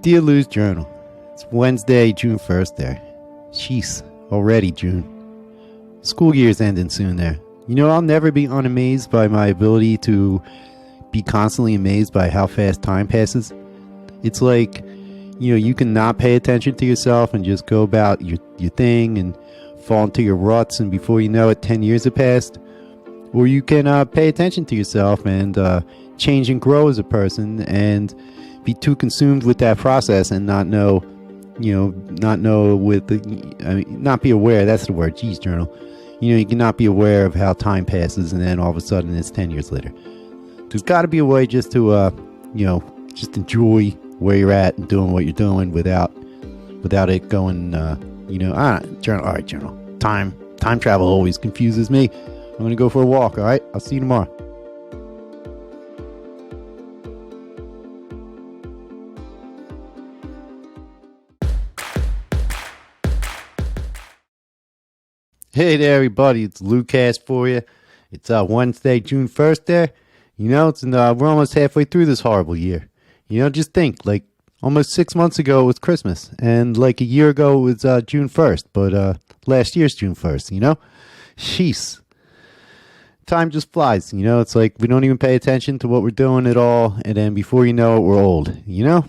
Dear Lou's Journal, it's Wednesday, June 1st there. Jeez, already June. School year's ending soon there. You know, I'll never be unamazed by my ability to be constantly amazed by how fast time passes. It's like, you know, you can not pay attention to yourself and just go about your thing and fall into your ruts, and before you know it, 10 years have passed. Or you can pay attention to yourself and change and grow as a person and be too consumed with that process and not be aware, that's the word, geez, journal. You know, you cannot be aware of how time passes, and then all of a sudden it's 10 years later. There's got to be a way just to, just enjoy where you're at and doing what you're doing without it going, journal. All right, journal. Time travel always confuses me. I'm going to go for a walk, all right? I'll see you tomorrow. Hey there, everybody. It's LouCast for you. It's Wednesday, June 1st there. You know, we're almost halfway through this horrible year. You know, just think, like, almost 6 months ago it was Christmas, and like a year ago it was June 1st, but last year's June 1st, you know? Jeez. Time just flies, you know? It's like we don't even pay attention to what we're doing at all, and then before you know it, we're old, you know?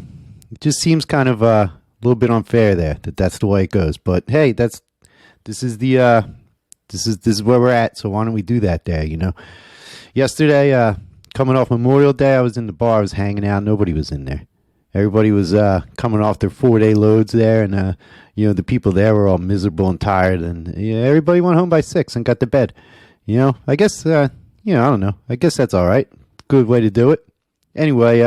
It just seems kind of a little bit unfair there, that's the way it goes. But hey, this is where we're at, so why don't we do that there, you know? Yesterday, coming off Memorial Day, I was in the bar, I was hanging out, nobody was in there. Everybody was coming off their 4-day loads there, and the people there were all miserable and tired, and everybody went home by 6 and got to bed. You know, I guess I don't know. I guess that's all right. Good way to do it. Anyway,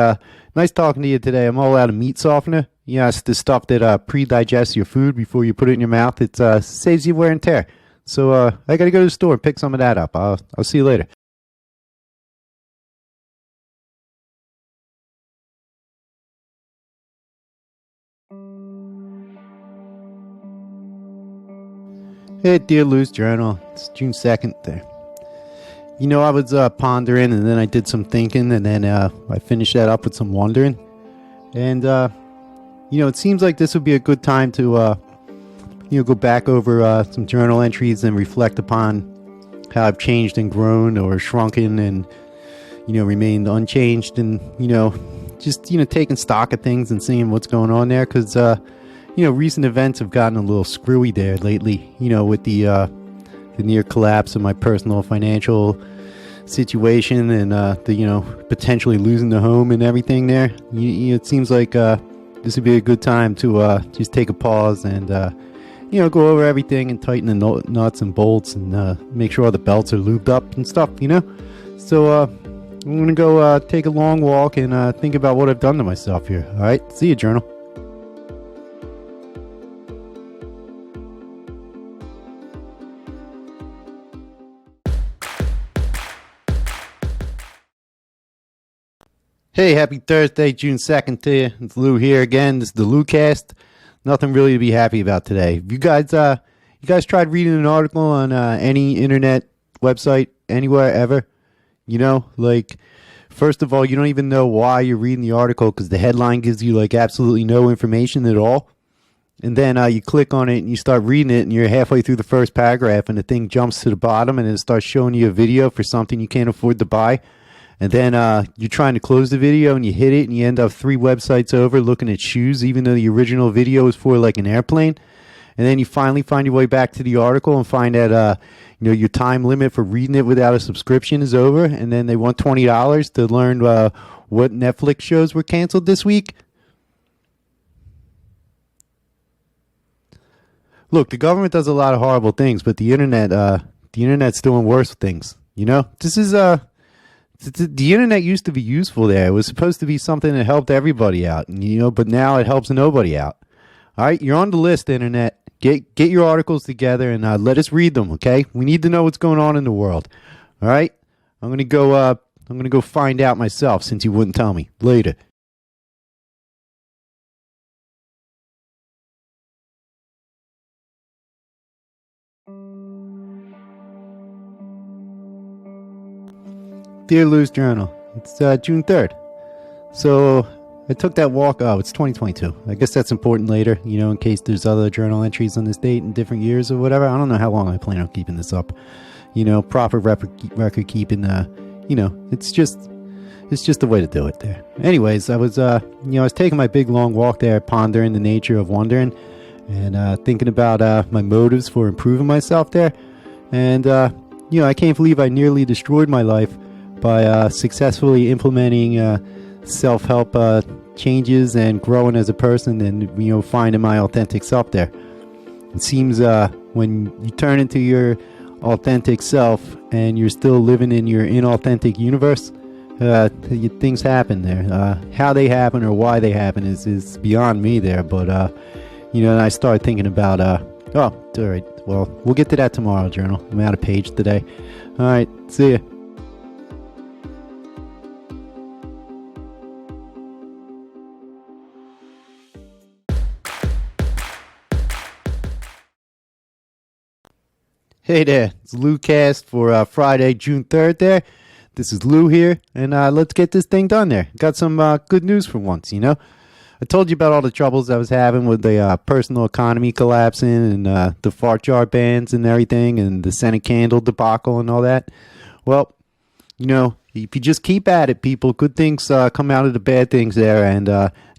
nice talking to you today. I'm all out of meat softener. Yeah, it's the stuff that pre-digests your food before you put it in your mouth. It saves you wear and tear. So I got to go to the store and pick some of that up. I'll see you later. Hey, dear Lou's Journal. It's June 2nd there. You know, I was pondering, and then I did some thinking, and then I finished that up with some wondering. And, it seems like this would be a good time to, go back over some journal entries and reflect upon how I've changed and grown or shrunken and, remained unchanged, and, just, taking stock of things and seeing what's going on there, because, recent events have gotten a little screwy there lately, with the near collapse of my personal financial situation and, potentially losing the home and everything there. It seems like this would be a good time to just take a pause and, go over everything and tighten the nuts and bolts and make sure all the belts are lubed up and stuff, So I'm going to go take a long walk and think about what I've done to myself here. All right, see you, journal. Hey, happy Thursday, June 2nd to you. It's Lou here again. This is the LouCast. Nothing really to be happy about today. You guys tried reading an article on any internet website anywhere ever? First of all, you don't even know why you're reading the article because the headline gives you absolutely no information at all. And then you click on it and you start reading it, and you're halfway through the first paragraph and the thing jumps to the bottom and it starts showing you a video for something you can't afford to buy. And then you're trying to close the video and you hit it and you end up 3 websites over looking at shoes, even though the original video was for an airplane. And then you finally find your way back to the article and find that your time limit for reading it without a subscription is over. And then they want $20 to learn what Netflix shows were canceled this week. Look, the government does a lot of horrible things, but the internet's doing worse things. This is the internet used to be useful there. It was supposed to be something that helped everybody out, but now it helps nobody out. All right, you're on the list, internet. Get your articles together and let us read them, okay? We need to know what's going on in the world. All right? I'm going to go find out myself since you wouldn't tell me. Later. Dear Lou's Journal, it's June 3rd. So I took that walk. Oh, it's 2022. I guess that's important later, in case there's other journal entries on this date in different years or whatever. I don't know how long I plan on keeping this up. Proper record keeping. It's just the way to do it there. Anyways, I was taking my big long walk there, pondering the nature of wondering, and thinking about my motives for improving myself there. And I can't believe I nearly destroyed my life by successfully implementing self-help changes and growing as a person, and finding my authentic self there. It seems when you turn into your authentic self and you're still living in your inauthentic universe, things happen there. How they happen or why they happen is beyond me there, but and I started thinking about all right, well, we'll get to that tomorrow, journal. I'm out of page today. All right, see ya. Hey there, it's LouCast for Friday, June 3rd there. This is Lou here, and let's get this thing done there. Got some good news for once, I told you about all the troubles I was having with the personal economy collapsing and the fart jar bans and everything and the Senate candle debacle and all that. Well, if you just keep at it, people, good things come out of the bad things there. And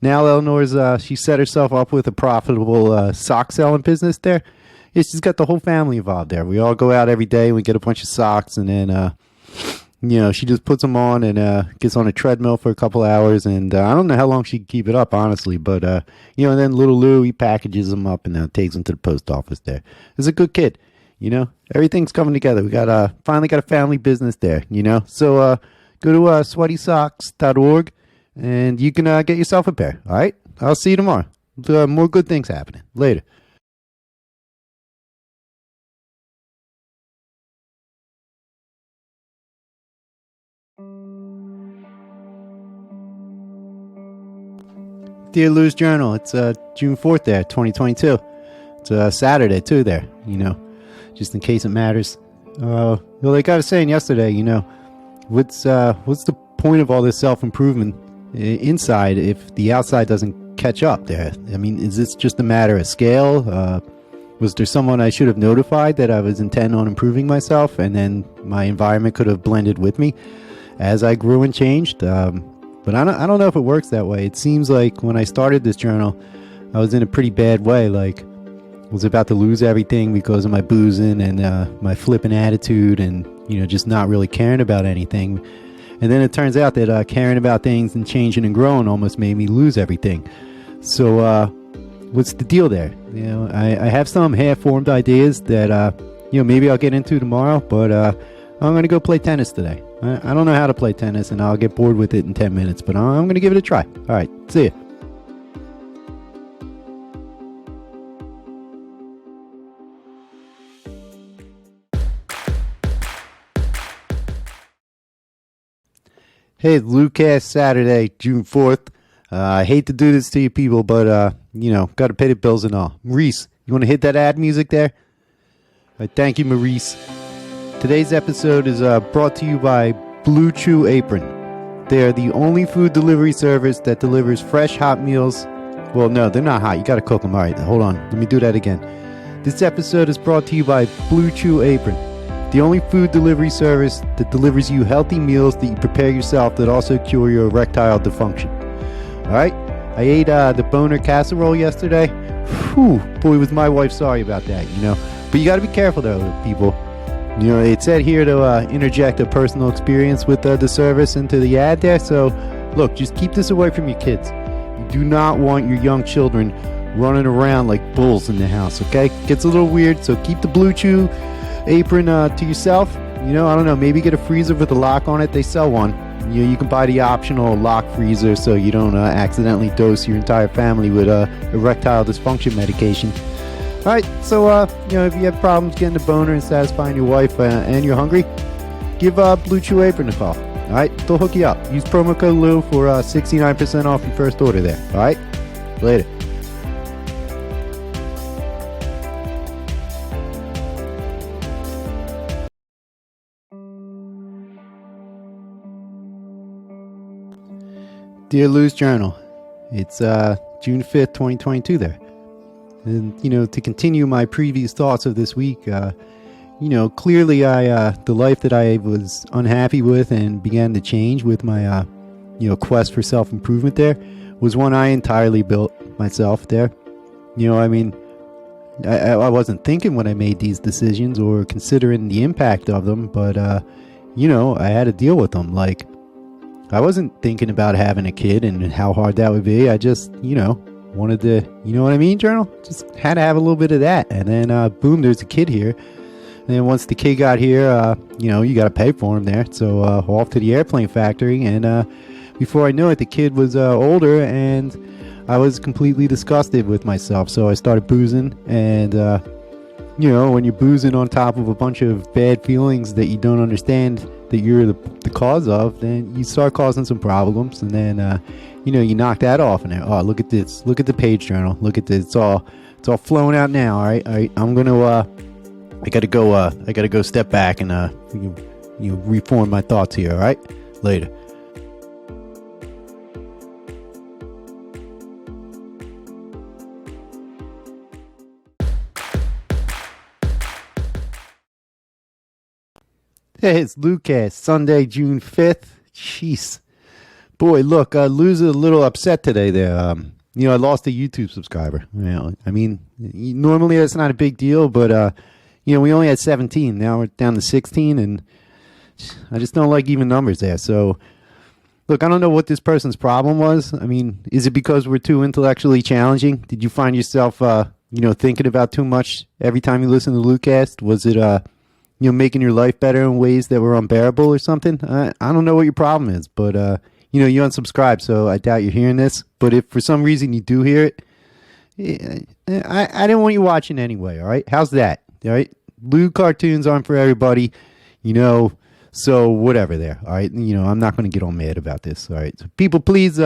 now Eleanor's, she set herself up with a profitable sock selling business there. Yeah, she's got the whole family involved there. We all go out every day and we get a bunch of socks, and then she just puts them on and gets on a treadmill for a couple hours, and I don't know how long she can keep it up, honestly, but and then little Lou, he packages them up and takes them to the post office there. He's a good kid, everything's coming together. We got finally got a family business there, so go to sweatysocks.org and you can get yourself a pair. All right, I'll see you tomorrow. More good things happening later. Dear Lou's Journal, it's June 4th there, 2022. It's Saturday too there, just in case it matters. Well, like I was saying yesterday, what's the point of all this self-improvement inside if the outside doesn't catch up there? I mean, is this just a matter of scale? Was there someone I should have notified that I was intent on improving myself, and then my environment could have blended with me as I grew and changed? But I don't know if it works that way. It seems like when I started this journal, I was in a pretty bad way. Like, I was about to lose everything because of my boozing and my flippant attitude and, just not really caring about anything. And then it turns out that caring about things and changing and growing almost made me lose everything. So what's the deal there? I have some half-formed ideas that, maybe I'll get into tomorrow, but I'm going to go play tennis today. I don't know how to play tennis, and I'll get bored with it in 10 minutes, but I'm going to give it a try. All right, see ya. Hey, it's LouCast Saturday, June 4th. I hate to do this to you people, but, got to pay the bills and all. Maurice, you want to hit that ad music there? All right, thank you, Maurice. Today's episode is brought to you by Blue Chew Apron. They are the only food delivery service that delivers fresh, hot meals. Well, no, they're not hot. You got to cook them. All right, hold on. Let me do that again. This episode is brought to you by Blue Chew Apron, the only food delivery service that delivers you healthy meals that you prepare yourself that also cure your erectile dysfunction. All right, I ate the boner casserole yesterday. Whew, boy, was my wife sorry about that, But you got to be careful, though, people. It said here to interject a personal experience with the service into the ad there. So, look, just keep this away from your kids. You do not want your young children running around like bulls in the house, okay? Gets a little weird, so keep the Blue Chew Apron to yourself. I don't know, maybe get a freezer with a lock on it. They sell one. You can buy the optional lock freezer so you don't accidentally dose your entire family with erectile dysfunction medication. All right, so, if you have problems getting a boner and satisfying your wife and you're hungry, give Blue Chew Apron a call. All right, they'll hook you up. Use promo code Lou for 69% off your first order there. All right, later. Dear Lou's Journal, It's June 5th, 2022 there. And, to continue my previous thoughts of this week, clearly the life that I was unhappy with and began to change with my, quest for self-improvement there was one I entirely built myself there. I mean, I wasn't thinking when I made these decisions or considering the impact of them, but, I had to deal with them. Like, I wasn't thinking about having a kid and how hard that would be. I just, wanted to, you know what I mean, Journal? Just had to have a little bit of that. And then, boom, there's a kid here. And then once the kid got here, you got to pay for him there. So off to the airplane factory. And before I knew it, the kid was older and I was completely disgusted with myself. So I started boozing. And, when you're boozing on top of a bunch of bad feelings that you don't understand that you're the cause of, then you start causing some problems. And then, you knock that off. And then, oh, look at this. Look at the page journal. Look at this. It's all flowing out now. All right. I'm going to, I gotta go step back and reform my thoughts here. All right, later. Hey, it's LouCast, Sunday, June 5th. Jeez, boy, look, Lou's a little upset today. There, I lost a YouTube subscriber. I mean, normally that's not a big deal, but we only had 17. Now we're down to 16, and I just don't like even numbers there. So, look, I don't know what this person's problem was. I mean, is it because we're too intellectually challenging? Did you find yourself, thinking about too much every time you listen to LouCast? Was it, making your life better in ways that were unbearable or something? I don't know what your problem is, but, you unsubscribed, so I doubt you're hearing this. But if for some reason you do hear it, I didn't want you watching anyway, all right? How's that? All right? Lou cartoons aren't for everybody, so whatever there, all right? I'm not going to get all mad about this, all right? So people, please,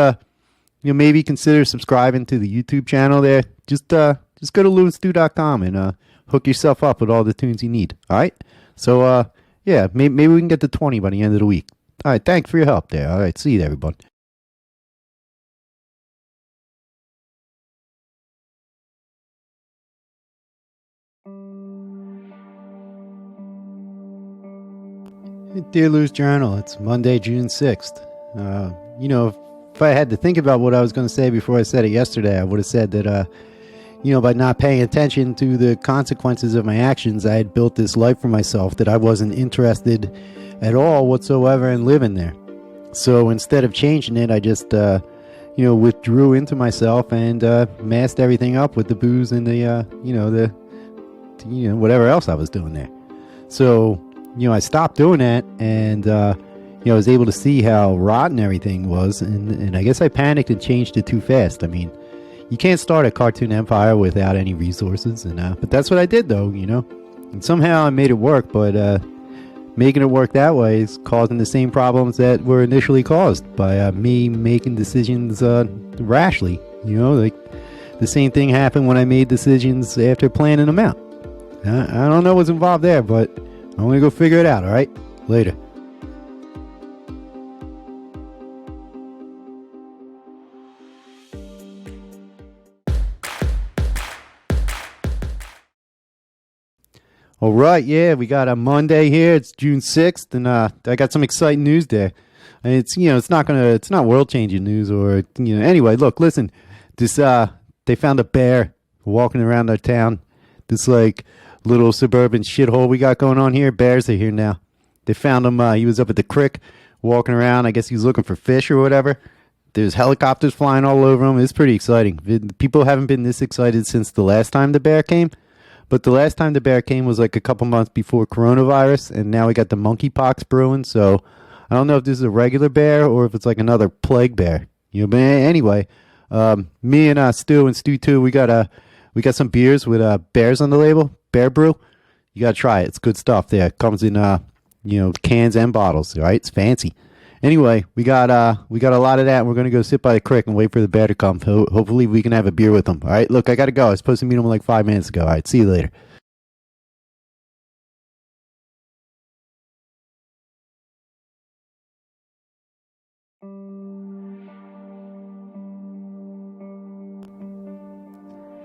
maybe consider subscribing to the YouTube channel there. Just go to louandstu.com and hook yourself up with all the tunes you need, all right? So, yeah, maybe we can get to 20 by the end of the week. All right, thanks for your help there. All right, see you there, everybody. Dear Lou's Journal, it's Monday, June 6th. If I had to think about what I was going to say before I said it yesterday, I would have said that, by not paying attention to the consequences of my actions, I had built this life for myself that I wasn't interested at all whatsoever in living there. So instead of changing it, I just, withdrew into myself and masked everything up with the booze and the whatever else I was doing there. So, I stopped doing that, and I was able to see how rotten everything was, and I guess I panicked and changed it too fast. I mean, you can't start a cartoon empire without any resources, and but that's what I did, though, and somehow I made it work. But making it work that way is causing the same problems that were initially caused by me making decisions rashly. Like the same thing happened when I made decisions after planning them out. I don't know what's involved there, but I'm gonna go figure it out, all right? Later. All right, yeah, we got a Monday here. It's June 6th, and I got some exciting news there. And it's it's not world changing news or anyway, look, listen. This they found a bear walking around our town. This like little suburban shithole we got going on here. Bears are here now. They found him. He was up at the creek walking around. I guess he was looking for fish or whatever. There's helicopters flying all over him. It's pretty exciting. People haven't been this excited since the last time the bear came. But the last time the bear came was like a couple months before coronavirus. And now we got the monkeypox brewing. So I don't know if this is a regular bear or if it's like another plague bear. But anyway, me and Stu and Stu too, we got some beers with bears on the label. Bear brew. You gotta try it. It's good stuff there. It comes in cans and bottles, right? It's fancy. Anyway, we got a lot of that, and we're gonna go sit by the creek and wait for the bear to come. Hopefully we can have a beer with him. All right, look, I gotta go. I was supposed to meet him like 5 minutes ago. All right, see you later.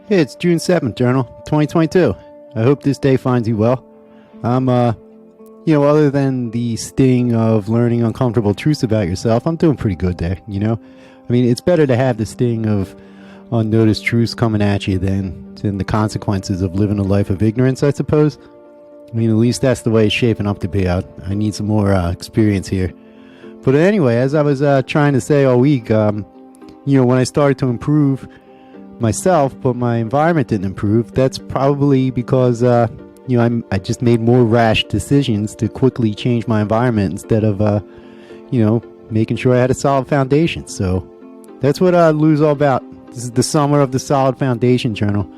Hey, it's June 7th, Journal, 2022. I hope this day finds you well. I'm, other than the sting of learning uncomfortable truths about yourself, I'm doing pretty good there, I mean, it's better to have the sting of unnoticed truths coming at you than the consequences of living a life of ignorance, I suppose. I mean, at least that's the way it's shaping up to be. I need some more experience here. But anyway, as I was trying to say all week, when I started to improve myself, but my environment didn't improve, that's probably because, I just made more rash decisions to quickly change my environment instead of, making sure I had a solid foundation. So that's what Lou's all about. This is the summer of the solid foundation, Journal.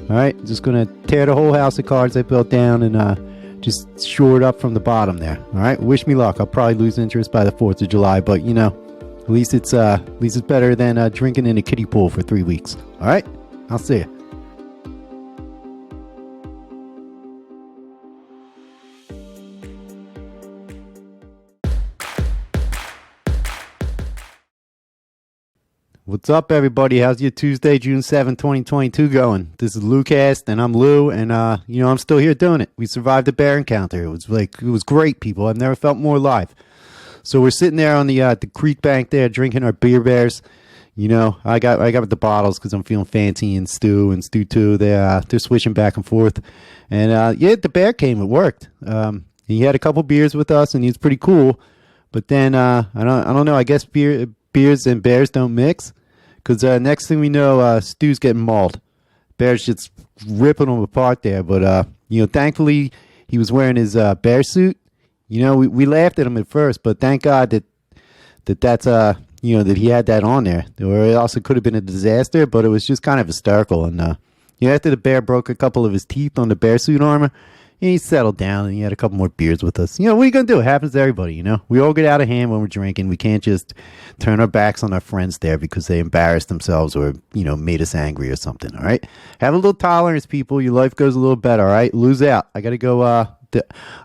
All right, just going to tear the whole house of cards I built down and just shore it up from the bottom there. All right, wish me luck. I'll probably lose interest by the 4th of July, but, at least it's better than drinking in a kiddie pool for 3 weeks. All right, I'll see you. What's up, everybody? How's your Tuesday, June 7th, 2022 going? This is LouCast, and I'm Lou, and, I'm still here doing it. We survived the bear encounter. It was great, people. I've never felt more alive. So we're sitting there on the creek bank there drinking our beer bears. I got the bottles because I'm feeling fancy, and Stu too. They're switching back and forth. And, the bear came. It worked. He had a couple beers with us, and he was pretty cool. But then, I don't know. I guess beers and bears don't mix, because next thing we know, Stu's getting mauled. Bear's just ripping him apart there. But thankfully he was wearing his bear suit. We laughed at him at first, but thank God that's that he had that on there. Or it also could have been a disaster, but it was just kind of hysterical. And after the bear broke a couple of his teeth on the bear suit armor, he settled down and he had a couple more beers with us. What are you going to do? It happens to everybody, We all get out of hand when we're drinking. We can't just turn our backs on our friends there because they embarrassed themselves or, made us angry or something, all right? Have a little tolerance, people. Your life goes a little better, all right? Lose out. I got to go. I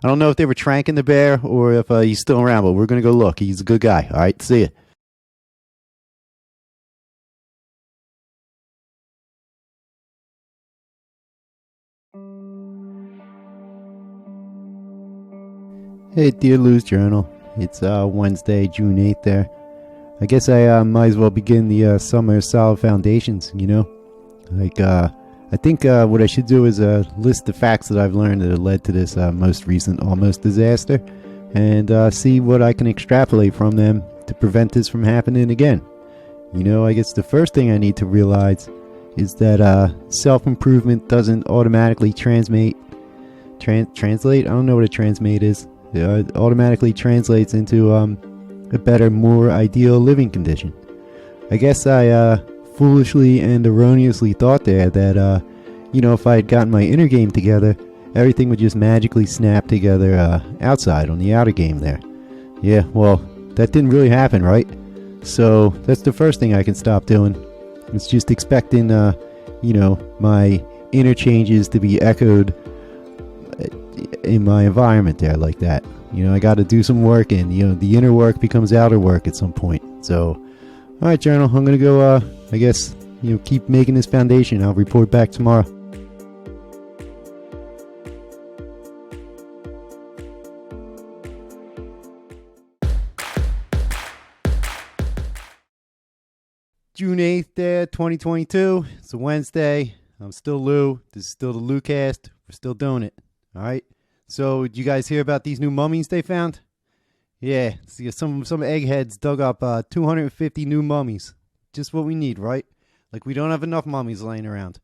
don't know if they were tranking the bear or if he's still around, but we're going to go look. He's a good guy, all right? See ya. Hey, dear Lou's Journal. It's Wednesday, June 8th there. I guess I might as well begin the summer solid foundations, I think what I should do is list the facts that I've learned that have led to this most recent almost disaster and see what I can extrapolate from them to prevent this from happening again. I guess the first thing I need to realize is that self-improvement doesn't automatically translate? I don't know what a transmate is. It automatically translates into a better, more ideal living condition. I guess I foolishly and erroneously thought there that, if I had gotten my inner game together, everything would just magically snap together outside on the outer game there. Yeah, well, that didn't really happen, right? So that's the first thing I can stop doing. It's just expecting, my inner changes to be echoed in my environment there like that. I got to do some work, and the inner work becomes outer work at some point. So, all right, Journal, I'm gonna go. I guess keep making this foundation. I'll report back tomorrow. June 8th there, 2022. It's a Wednesday. I'm still Lou. This is still the LouCast. We're still doing it. All right. So, did you guys hear about these new mummies they found? Yeah, see, some eggheads dug up 250 new mummies. Just what we need, right? Like, we don't have enough mummies laying around.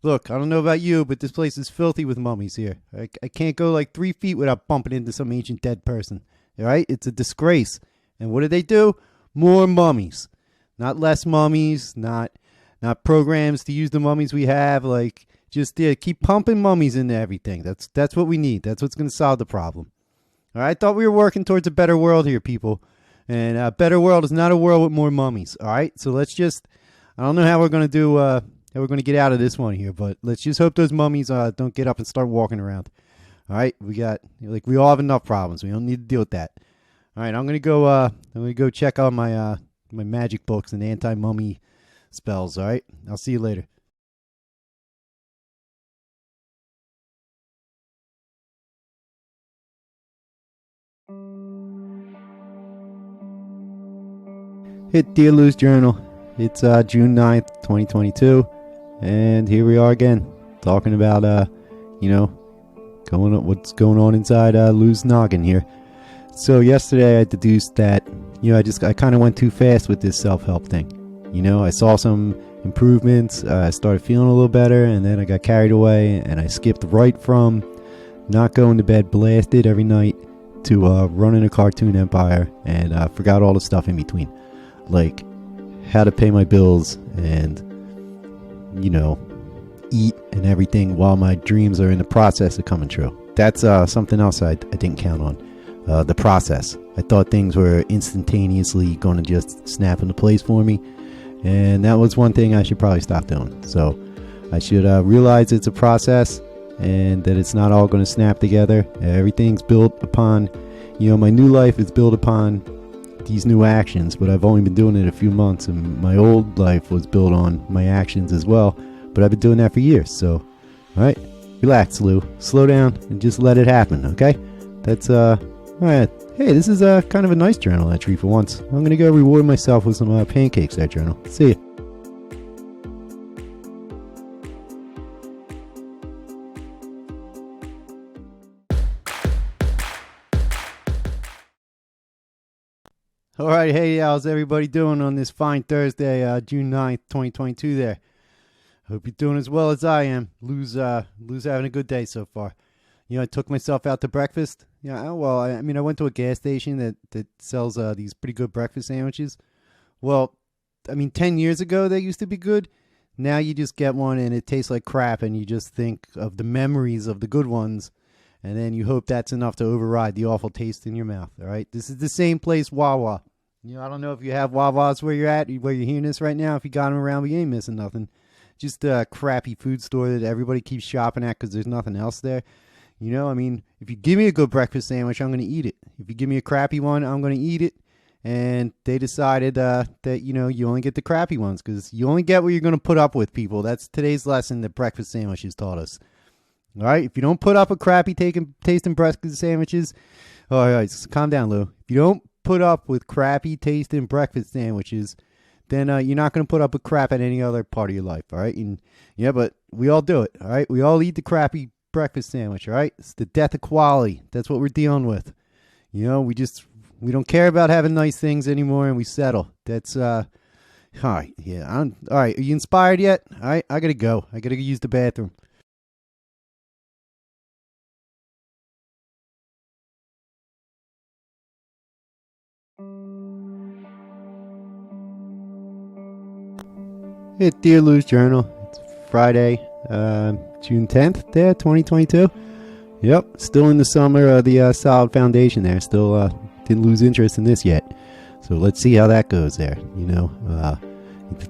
Look, I don't know about you, but this place is filthy with mummies here. I can't go like 3 feet without bumping into some ancient dead person. All right? It's a disgrace. And what do? More mummies. Not less mummies, not programs to use the mummies we have, like... Just keep pumping mummies into everything. That's what we need. That's what's going to solve the problem. All right, I thought we were working towards a better world here, people. And a better world is not a world with more mummies. All right, so let's just. I don't know how we're going to do. How we're going to get out of this one here, but let's just hope those mummies don't get up and start walking around. All right, we all have enough problems. We don't need to deal with that. All right, I'm going to go. I'm going to go check out my my magic books and anti-mummy spells. All right, I'll see you later. Hit Dear Lou's Journal. It's June 9th, 2022, and here we are again, talking about, what's going on inside Lou's noggin here. So yesterday I deduced that, I kind of went too fast with this self-help thing. I saw some improvements, I started feeling a little better, and then I got carried away, and I skipped right from not going to bed blasted every night to running a cartoon empire, and forgot all the stuff in between. Like how to pay my bills and, eat and everything while my dreams are in the process of coming true. That's something else I didn't count on. The process. I thought things were instantaneously going to just snap into place for me. And that was one thing I should probably stop doing. So I should realize it's a process and that it's not all going to snap together. Everything's built upon, my new life is built upon these new actions, but I've only been doing it a few months, and my old life was built on my actions as well, but I've been doing that for years. So, all right, relax, Lou, slow down and just let it happen. Okay, that's all right. Hey, this is kind of a nice journal entry for once. I'm gonna go reward myself with some pancakes. That journal. See ya. All right, hey, how's everybody doing on this fine Thursday, June 9th, 2022 there? Hope you're doing as well as I am. Lou's having a good day so far. I took myself out to breakfast. I went to a gas station that sells these pretty good breakfast sandwiches. Well, 10 years ago they used to be good. Now you just get one and it tastes like crap, and you just think of the memories of the good ones, and then you hope that's enough to override the awful taste in your mouth. All right, this is the same place, Wawa. I don't know if you have Wawas where you're at, where you're hearing this right now. If you got them around, but you ain't missing nothing. Just a crappy food store that everybody keeps shopping at because there's nothing else there. If you give me a good breakfast sandwich, I'm going to eat it. If you give me a crappy one, I'm going to eat it. And they decided that, you only get the crappy ones because you only get what you're going to put up with, people. That's today's lesson that breakfast sandwiches taught us. All right? If you don't put up with crappy tasting breakfast sandwiches, all right, so calm down, Lou. If you don't put up with crappy tasting breakfast sandwiches, then you're not going to put up with crap at any other part of your life, all right? And, but we all do it, all right? We all eat the crappy breakfast sandwich, all right? It's the death of quality. That's what we're dealing with. We don't care about having nice things anymore, and we settle. That's all right. Yeah, all right. Are you inspired yet? All right, I gotta go. I gotta go use the bathroom. Hey, Dear Lou's Journal. It's Friday, June 10th, 2022. Yep, still in the summer of the solid foundation there. Still didn't lose interest in this yet. So let's see how that goes there.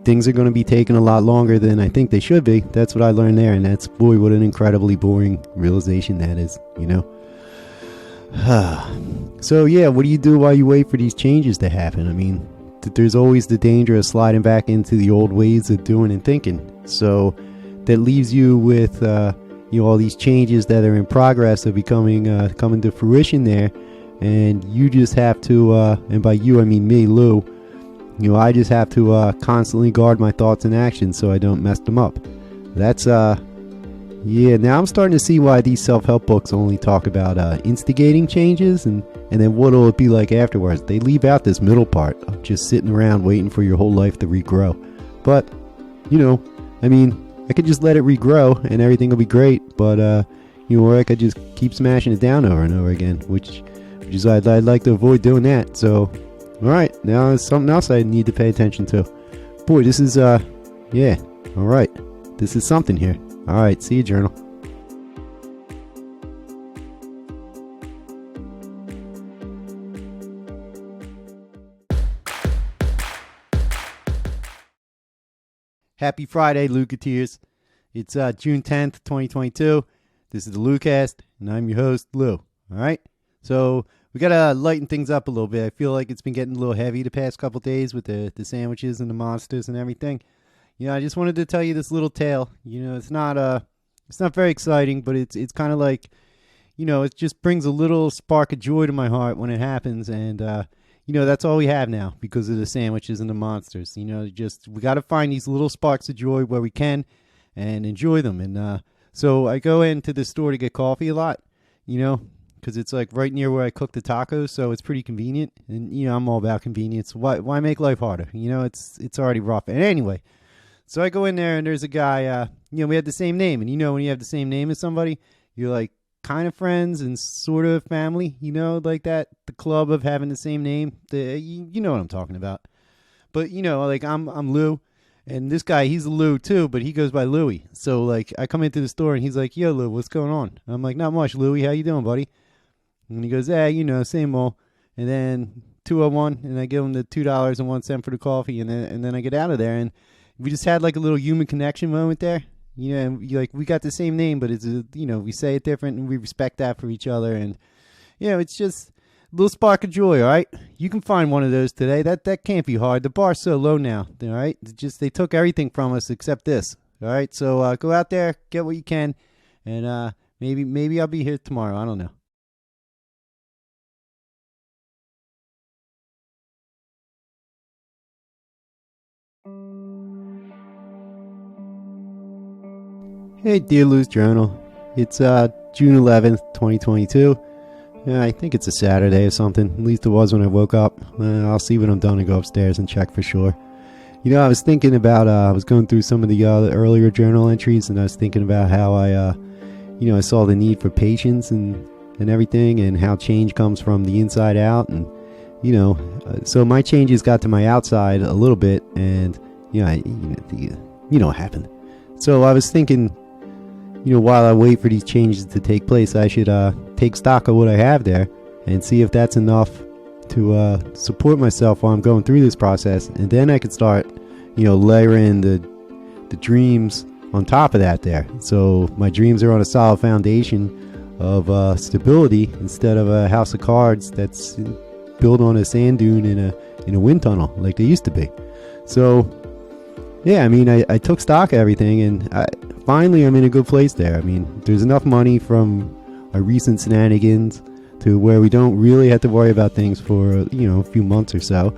Things are going to be taking a lot longer than I think they should be. That's what I learned there, and that's, boy, what an incredibly boring realization that is, So, yeah, what do you do while you wait for these changes to happen? There's always the danger of sliding back into the old ways of doing and thinking. So that leaves you with all these changes that are in progress of coming to fruition there, and you just have to and by you I mean me, Lou, I just have to constantly guard my thoughts and actions so I don't mess them up. That's now I'm starting to see why these self-help books only talk about instigating changes and then what'll it be like afterwards. They leave out this middle part of just sitting around waiting for your whole life to regrow. But I could just let it regrow and everything will be great, but or I could just keep smashing it down over and over again, which is I'd like to avoid doing that. So all right, now there's something else I need to pay attention to. Boy, this is all right, this is something here. All right, see you, journal. Happy Friday, LouGateers. It's June 10th, 2022. This is the LouCast, and I'm your host, Lou. All right? So we got to lighten things up a little bit. I feel like it's been getting a little heavy the past couple days with the sandwiches and the monsters and everything. I just wanted to tell you this little tale. It's not very exciting, but it's kind of like, it just brings a little spark of joy to my heart when it happens. And, that's all we have now because of the sandwiches and the monsters. Just we got to find these little sparks of joy where we can and enjoy them. And so I go into the store to get coffee a lot, because it's like right near where I cook the tacos, so it's pretty convenient. And I'm all about convenience. Why make life harder? It's already rough. And anyway, so I go in there and there's a guy. We had the same name, and when you have the same name as somebody, you're like kind of friends and sort of family. Like that, the club of having the same name. You know what I'm talking about. But like I'm Lou. And this guy, he's Lou too, but he goes by Louie. So like I come into the store and he's like, "Yo, Lou, what's going on?" I'm like, "Not much, Louie. How you doing, buddy?" And he goes, same old. And then 201, and I give him the $2.01 for the coffee, and then I get out of there, and we just had like a little human connection moment there. And we got the same name, but it's we say it different, and we respect that for each other, and it's just a little spark of joy. All right, you can find one of those today. That can't be hard. The bar's so low now. All right, they took everything from us except this. All right, so go out there, get what you can, and maybe I'll be here tomorrow. I don't know. Hey, dear Lou's Journal. It's June 11th, 2022. I think it's a Saturday or something. At least it was when I woke up. I'll see when I'm done and go upstairs and check for sure. I was thinking about, I was going through some of the earlier journal entries, and I was thinking about how I saw the need for patience and everything, and how change comes from the inside out. And, so my changes got to my outside a little bit, and, what happened. So I was thinking, while I wait for these changes to take place, I should take stock of what I have there and see if that's enough to support myself while I'm going through this process. And then I could start, layering the dreams on top of that there. So my dreams are on a solid foundation of stability instead of a house of cards that's built on a sand dune in a wind tunnel like they used to be. So yeah, I took stock of everything, and finally I'm in a good place there. There's enough money from our recent shenanigans to where we don't really have to worry about things for, a few months or so.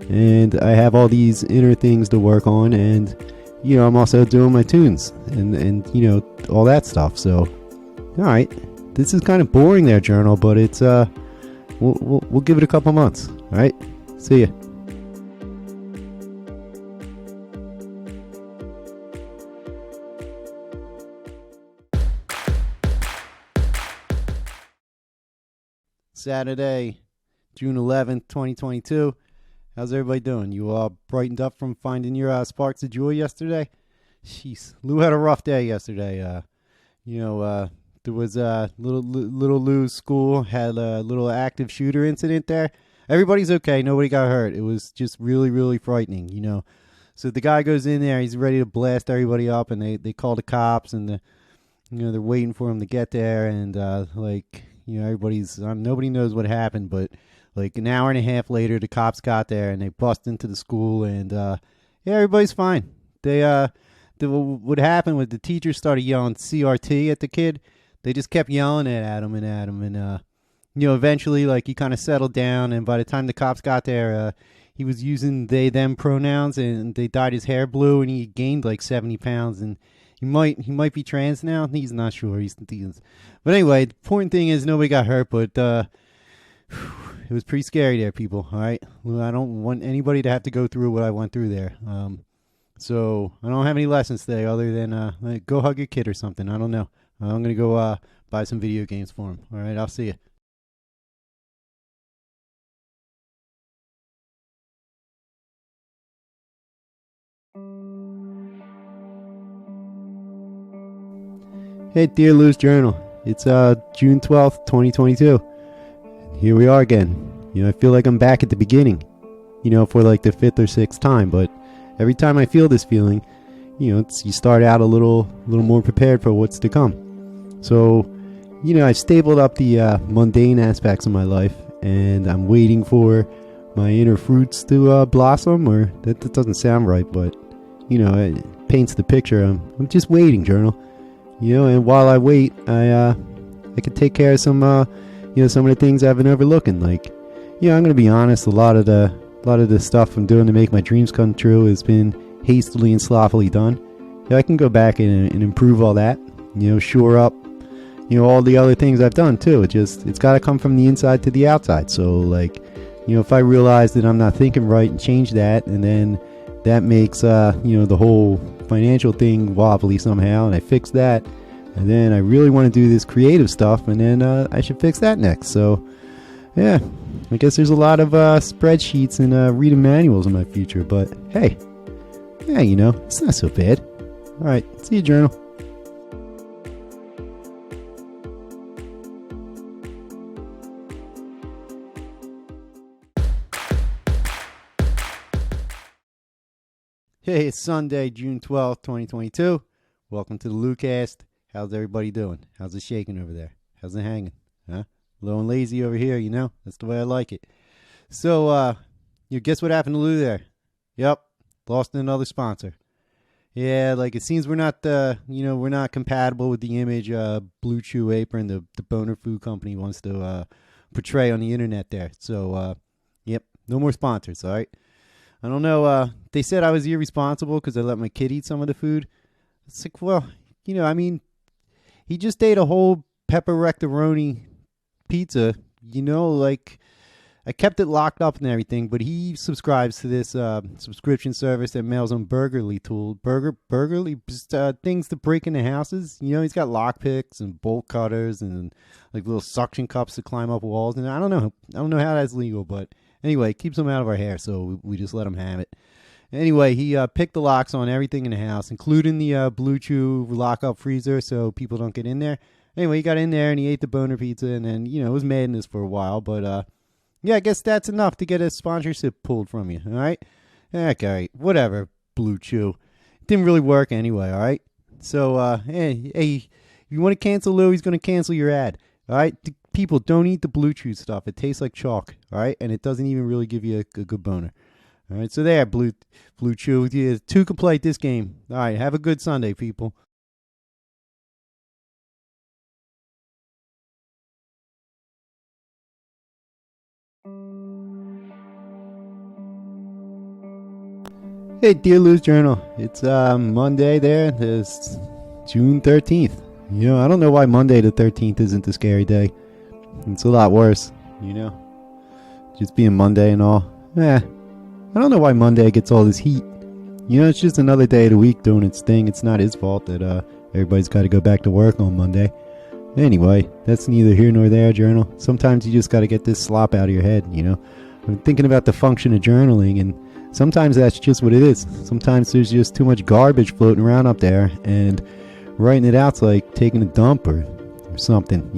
And I have all these inner things to work on, and, I'm also doing my tunes and all that stuff. So, all right, this is kind of boring there, journal, but it's, we'll give it a couple months. All right, see ya. Saturday, June 11th, 2022. How's everybody doing? You all brightened up from finding your sparks of joy yesterday? Jeez, Lou had a rough day yesterday. There was little Lou's school had a little active shooter incident there. Everybody's okay. Nobody got hurt. It was just really, really frightening, So the guy goes in there. He's ready to blast everybody up, and they call the cops, and they're waiting for him to get there, and everybody's nobody knows what happened, but like an hour and a half later, the cops got there and they bust into the school, and everybody's fine. What happened was the teachers started yelling CRT at the kid. They just kept yelling at him, and eventually like he kind of settled down, and by the time the cops got there, he was using they them pronouns, and they dyed his hair blue, and he gained like 70 pounds, and he might be trans now. He's not sure. But anyway, the important thing is nobody got hurt, but it was pretty scary there, people. All right, I don't want anybody to have to go through what I went through there. So I don't have any lessons today other than like, go hug your kid or something. I don't know. I'm gonna go buy some video games for him. All right, I'll see you. Hey, dear Lou's Journal. It's June 12th, 2022. Here we are again. I feel like I'm back at the beginning, for like the 5th or 6th time. But every time I feel this feeling, you start out a little more prepared for what's to come. So, I've stabled up the mundane aspects of my life, and I'm waiting for my inner fruits to blossom. Or that doesn't sound right, but it paints the picture. I'm just waiting, journal. And while I wait, I could take care of some, some of the things I've been overlooking, like, Yeah, I'm gonna be honest. A lot of the stuff I'm doing to make my dreams come true has been hastily and sloppily done. Yeah, I can go back and improve all that. Shore up. All the other things I've done too. It's got to come from the inside to the outside. So like, if I realize that I'm not thinking right and change that, and then that makes the whole financial thing wobbly somehow, and I fix that, and then I really want to do this creative stuff, and then I should fix that next. So yeah, I guess there's a lot of spreadsheets and reading manuals in my future, but hey, yeah, it's not so bad. All right, see you, journal. Hey, it's Sunday, June 12th, 2022. Welcome to the LouCast. How's everybody doing? How's it shaking over there? How's it hanging? Huh? Low and lazy over here, That's the way I like it. So, you guess what happened to Lou there? Yep, lost another sponsor. Yeah, like it seems we're not, we're not compatible with the image Blue Chew Apron, the boner food company wants to portray on the internet there. So, yep, no more sponsors, all right? I don't know. They said I was irresponsible because I let my kid eat some of the food. It's like, well, he just ate a whole pepperoni pizza. Like I kept it locked up and everything, but he subscribes to this subscription service that mails him burglary things to break into houses. He's got lock picks and bolt cutters and like little suction cups to climb up walls. And I don't know how that's legal, but anyway, it keeps them out of our hair, so we just let him have it. Anyway, he picked the locks on everything in the house, including the Blue Chew lock-up freezer so people don't get in there. Anyway, he got in there and he ate the boner pizza, and then, it was madness for a while. But, yeah, I guess that's enough to get a sponsorship pulled from you, all right? Okay, whatever, Blue Chew. It didn't really work anyway, all right? So, hey, if you want to cancel Lou, he's going to cancel your ad, all right? People, don't eat the Blue Chew stuff. It tastes like chalk, all right? And it doesn't even really give you a good boner. All right, so there, Blue Chew. Yeah, two can play this game. All right, have a good Sunday, people. Hey, dear Lou's Journal. It's Monday there. It's June 13th. I don't know why Monday the 13th isn't a scary day. It's a lot worse, Just being Monday and all. I don't know why Monday gets all this heat. It's just another day of the week doing its thing. It's not his fault that everybody's got to go back to work on Monday. Anyway, that's neither here nor there, journal. Sometimes you just got to get this slop out of your head, I'm thinking about the function of journaling, and sometimes that's just what it is. Sometimes there's just too much garbage floating around up there, and writing it out's like taking a dump or something,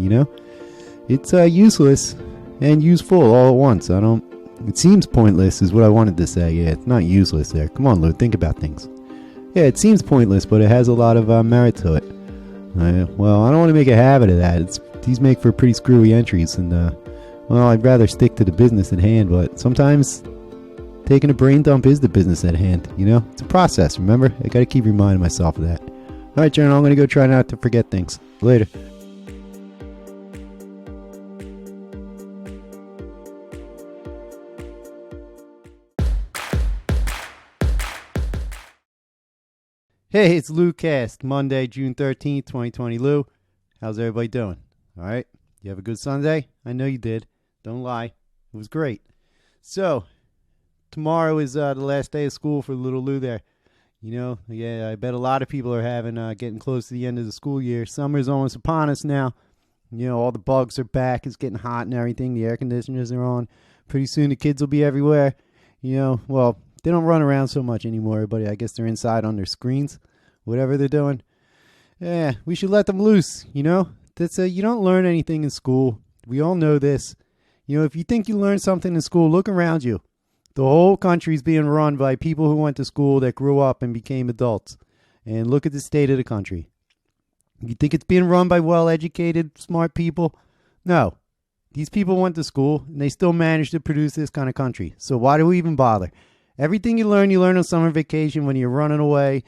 It's useless and useful all at once. It seems pointless is what I wanted to say. Yeah, it's not useless there. Come on, Lou, think about things. Yeah, it seems pointless, but it has a lot of merit to it. Well, I don't want to make a habit of that. These make for pretty screwy entries, and well, I'd rather stick to the business at hand, but sometimes taking a brain dump is the business at hand, It's a process, remember? I gotta keep reminding myself of that. Alright, journal, I'm gonna go try not to forget things. Later. Hey, it's LouCast, Monday, June 13th, 2020. Lou, how's everybody doing? All right? You have a good Sunday? I know you did. Don't lie. It was great. So, tomorrow is the last day of school for little Lou there. Yeah, I bet a lot of people are getting close to the end of the school year. Summer's almost upon us now. All the bugs are back. It's getting hot and everything. The air conditioners are on. Pretty soon the kids will be everywhere. Well, they don't run around so much anymore, but I guess they're inside on their screens, whatever they're doing. Yeah, we should let them loose, That's you don't learn anything in school. We all know this. If you think you learned something in school, look around you. The whole country's being run by people who went to school that grew up and became adults. And look at the state of the country. You think it's being run by well-educated, smart people? No. These people went to school, and they still managed to produce this kind of country. So why do we even bother? Everything you learn on summer vacation when you're running away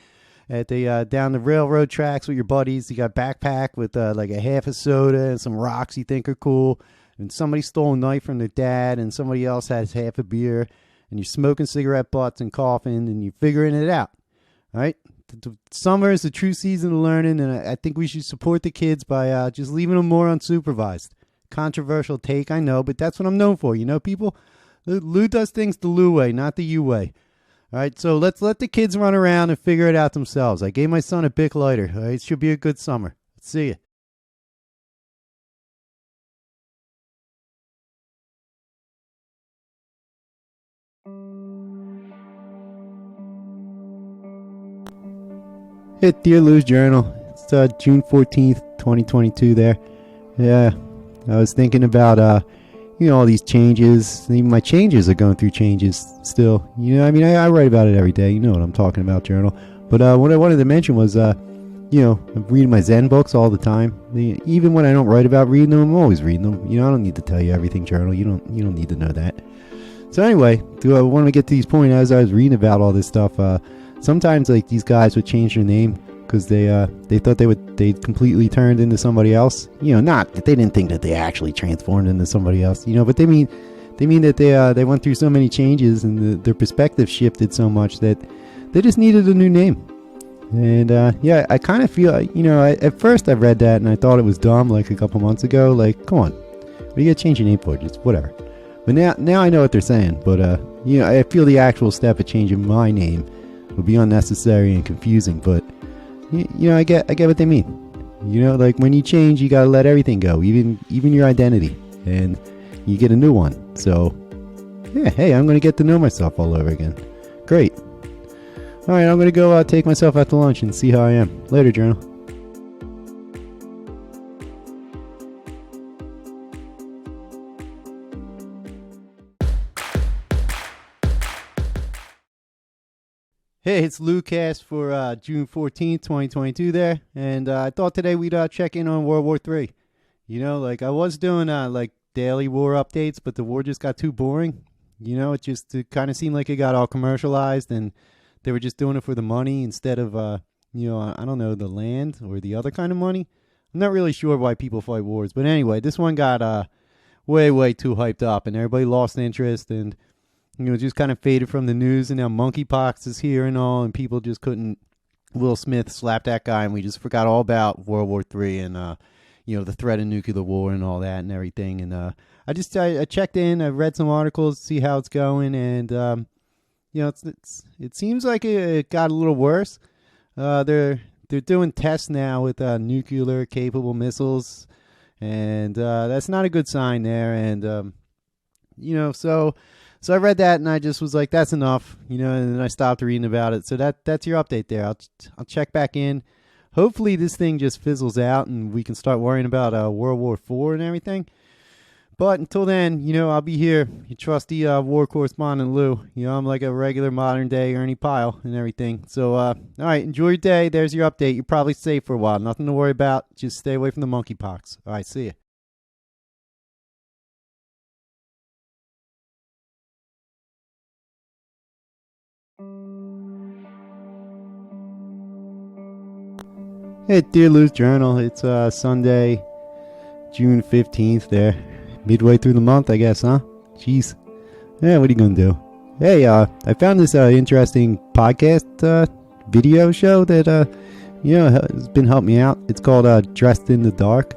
at the down the railroad tracks with your buddies. You got a backpack with like a half a soda and some rocks you think are cool. and somebody stole a knife from their dad, and somebody else has half a beer, and you're smoking cigarette butts and coughing, and you're figuring it out. All right? Summer is the true season of learning, and I think we should support the kids by just leaving them more unsupervised. Controversial take, I know, but that's what I'm known for. You know, people? Lou does things the Lou way, not the you way. All right, so let's let the kids run around and figure it out themselves. I gave my son a Bic lighter. All right, it should be a good summer. Let's see you. Hey, Dear Lou's Journal. It's June 14th, 2022 there. Yeah, I was thinking about, all these changes. Even my changes are going through changes still. I write about it every day. You know what I'm talking about, Journal. But what I wanted to mention was, I'm reading my Zen books all the time. Even when I don't write about reading them, I'm always reading them. I don't need to tell you everything, Journal. You don't need to know that. So anyway, I want to get to these points as I was reading about all this stuff. Sometimes like these guys would change their name because they thought they completely turned into somebody else. Not that they didn't think that they actually transformed into somebody else. But they mean that they went through so many changes and their perspective shifted so much that they just needed a new name. And I kind of feel at first I read that and I thought it was dumb like a couple months ago. Like, come on, what do you got to change your name for? Just whatever. But now I know what they're saying. But I feel the actual step of changing my name would be unnecessary and confusing. But I get what they mean. Like when you change, you gotta let everything go, even your identity, and you get a new one. So yeah, hey, I'm gonna get to know myself all over again. Great. All right, I'm gonna go take myself out to lunch and see how I am. Later, Journal. Hey, it's LouCast for June 14th, 2022 there. And I thought today we'd check in on World War III. I was doing daily war updates, but the war just got too boring. It kind of seemed like it got all commercialized and they were just doing it for the money instead of, I don't know, the land or the other kind of money. I'm not really sure why people fight wars. But anyway, this one got way, way too hyped up and everybody lost interest and just kind of faded from the news, and now monkeypox is here and all, and people just couldn't. Will Smith slapped that guy, and we just forgot all about World War III and the threat of nuclear war and all that and everything. And I checked in, I read some articles to see how it's going, and it seems like it got a little worse. They're doing tests now with nuclear capable missiles, and that's not a good sign there. And So I read that and I just was like, that's enough, and then I stopped reading about it. So that's your update there. I'll check back in. Hopefully this thing just fizzles out and we can start worrying about World War IV and everything. But until then, I'll be here, your trusty war correspondent Lou. I'm like a regular modern day Ernie Pyle and everything. So, all right, enjoy your day. There's your update. You're probably safe for a while. Nothing to worry about. Just stay away from the monkeypox. All right, see ya. Hey, Dear Lou's Journal. It's Sunday, June 15th there. Midway through the month, I guess, huh? Jeez. Yeah, what are you going to do? Hey, I found this interesting podcast video show that, has been helping me out. It's called Dressed in the Dark.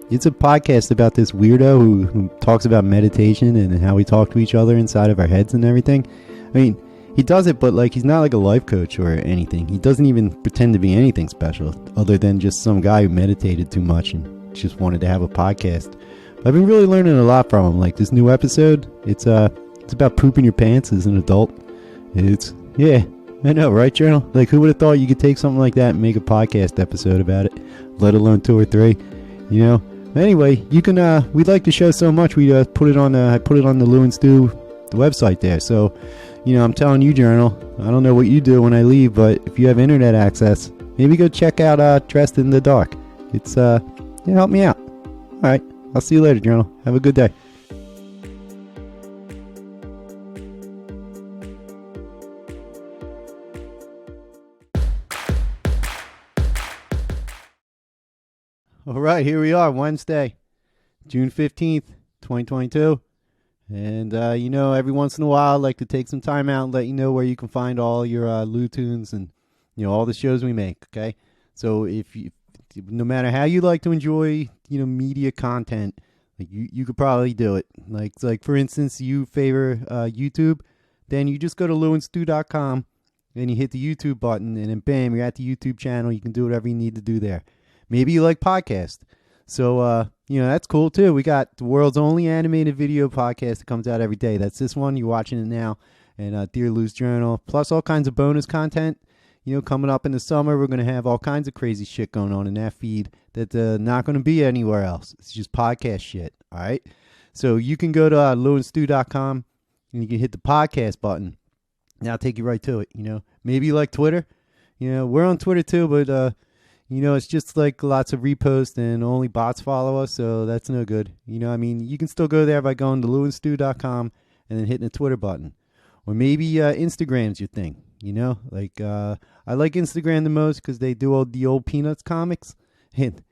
It's a podcast about this weirdo who talks about meditation and how we talk to each other inside of our heads and everything. I mean, he does it, but he's not like a life coach or anything. He doesn't even pretend to be anything special other than just some guy who meditated too much and just wanted to have a podcast. But I've been really learning a lot from him. Like this new episode, it's about pooping your pants as an adult. Yeah, I know, right, Journal? Who would have thought you could take something like that and make a podcast episode about it, let alone 2 or 3, Anyway, you can, we like the show so much, we put it on the Lou and Stu the website there. So, I'm telling you, Journal, I don't know what you do when I leave, but if you have internet access, maybe go check out Dressed in the Dark. It's, help me out. All right, I'll see you later, Journal. Have a good day. All right, here we are, Wednesday, June 15th. 2022. And, every once in a while, I like to take some time out and let you know where you can find all your Lou tunes and, all the shows we make, okay? So no matter how you like to enjoy, media content, like you could probably do it. Like for instance, you favor YouTube, then you just go to louandstu.com and you hit the YouTube button, and then bam, you're at the YouTube channel. You can do whatever you need to do there. Maybe you like podcasts. So, that's cool too. We got the world's only animated video podcast that comes out every day. That's this one. You're watching it now. And Dear Lou's Journal, plus all kinds of bonus content. Coming up in the summer, we're going to have all kinds of crazy shit going on in that feed that's not going to be anywhere else. It's just podcast shit, all right? So you can go to louandstu.com and you can hit the podcast button. And I'll take you right to it, Maybe you like Twitter. We're on Twitter too, but, it's just like lots of reposts and only bots follow us, so that's no good. You can still go there by going to louandstu.com and then hitting the Twitter button. Or maybe Instagram's your thing. I like Instagram the most because they do all the old Peanuts comics. And,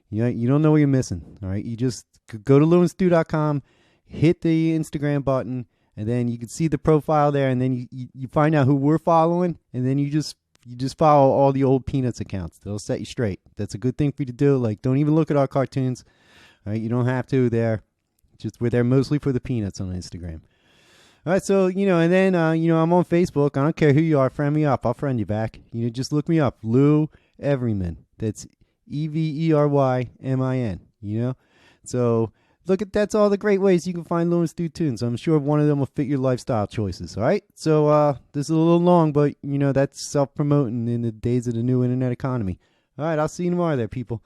you don't know what you're missing. All right, you just go to louandstu.com, hit the Instagram button, and then you can see the profile there, and then you find out who we're following, and then you just follow all the old Peanuts accounts. They'll set you straight. That's a good thing for you to do. Like, don't even look at our cartoons. All right, you don't have to. We're there mostly for the Peanuts on Instagram. All right, so, and then, I'm on Facebook. I don't care who you are. Friend me up. I'll friend you back. Just look me up. Lou Everyman. That's Everymin, So, that's all the great ways you can find Lou and Stu tunes. I'm sure one of them will fit your lifestyle choices, all right? So, this is a little long, but, that's self-promoting in the days of the new internet economy. All right, I'll see you tomorrow there, people.